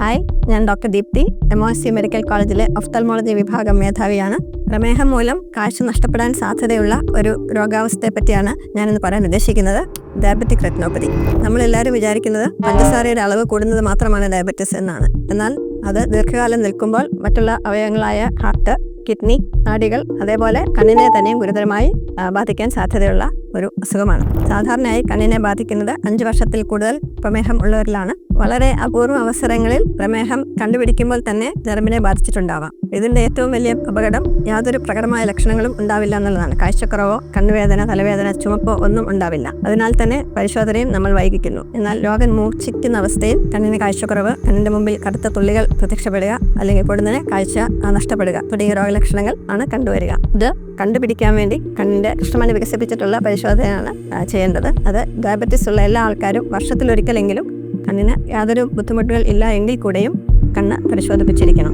Hi, ഞാൻ doctor Deepthi, MOSC medical കോളേജിലെ ophthalmology വിഭാഗം മേധാവിയാണ്. പ്രമേഹം മൂലം കാഴ്ച നഷ്ടപ്പെടാൻ സാധ്യതയുള്ള ഒരു രോഗാവസ്ഥയെ പറ്റിയാണ് ഞാനിന്ന് പറയാൻ ഉദ്ദേശിക്കുന്നത്. Diabetic retinopathy. നമ്മളെല്ലാവരും വിചാരിക്കുന്നത് പഞ്ചസാരയുടെ അളവ് കൂടുന്നത് മാത്രമാണ് ഡയബറ്റിസ് എന്നാണ്. എന്നാൽ അത് ദീർഘകാലം നിൽക്കുമ്പോൾ മറ്റുള്ള അവയവങ്ങളായ ഹാർട്ട്, കിഡ്നി, നാഡികൾ, അതേപോലെ കണ്ണിനെ തന്നെയും ഗുരുതരമായി ബാധിക്കാൻ സാധ്യതയുള്ള ഒരു അസുഖമാണ്. സാധാരണയായി കണ്ണിനെ ബാധിക്കുന്നത് 5 വർഷത്തിൽ കൂടുതൽ പ്രമേഹം ഉള്ളവരിലാണ്. വളരെ അപൂർവ അവസരങ്ങളിൽ പ്രമേഹം കണ്ടുപിടിക്കുമ്പോൾ തന്നെ ഞരമ്പിനെ ബാധിച്ചിട്ടുണ്ടാവാം. ഇതിൻ്റെ ഏറ്റവും വലിയ അപകടം യാതൊരു പ്രകടമായ ലക്ഷണങ്ങളും ഉണ്ടാവില്ല എന്നുള്ളതാണ്. കാഴ്ചക്കുറവോ, കണ്ണുവേദന, തലവേദന, ചുമപ്പോ ഒന്നും ഉണ്ടാവില്ല. അതിനാൽ തന്നെ പരിശോധനയും നമ്മൾ വൈകിക്കുന്നു. എന്നാൽ രോഗം മൂർച്ഛിക്കുന്ന അവസ്ഥയിൽ കണ്ണിന് കാഴ്ചക്കുറവ്, കണ്ണിന്റെ മുമ്പിൽ കറുത്ത തുള്ളികൾ പ്രത്യക്ഷപ്പെടുക, അല്ലെങ്കിൽ പൊടുന്നനെ കാഴ്ച നഷ്ടപ്പെടുക തുടങ്ങിയ രോഗലക്ഷണങ്ങൾ ആണ് കണ്ടുവരിക. ഇത് കണ്ടുപിടിക്കാൻ വേണ്ടി കണ്ണിന്റെ കൃഷ്ണമണി വികസിപ്പിച്ചിട്ടുള്ള പരിശോധനയാണ് ചെയ്യേണ്ടത്. അത് ഡയബറ്റിസ് ഉള്ള എല്ലാ ആൾക്കാരും വർഷത്തിലൊരിക്കലെങ്കിലും കണ്ണിന് യാതൊരു ബുദ്ധിമുട്ടുകൾ ഇല്ല എങ്കിൽ കൂടെയും കണ്ണ് പരിശോധിപ്പിച്ചിരിക്കണം.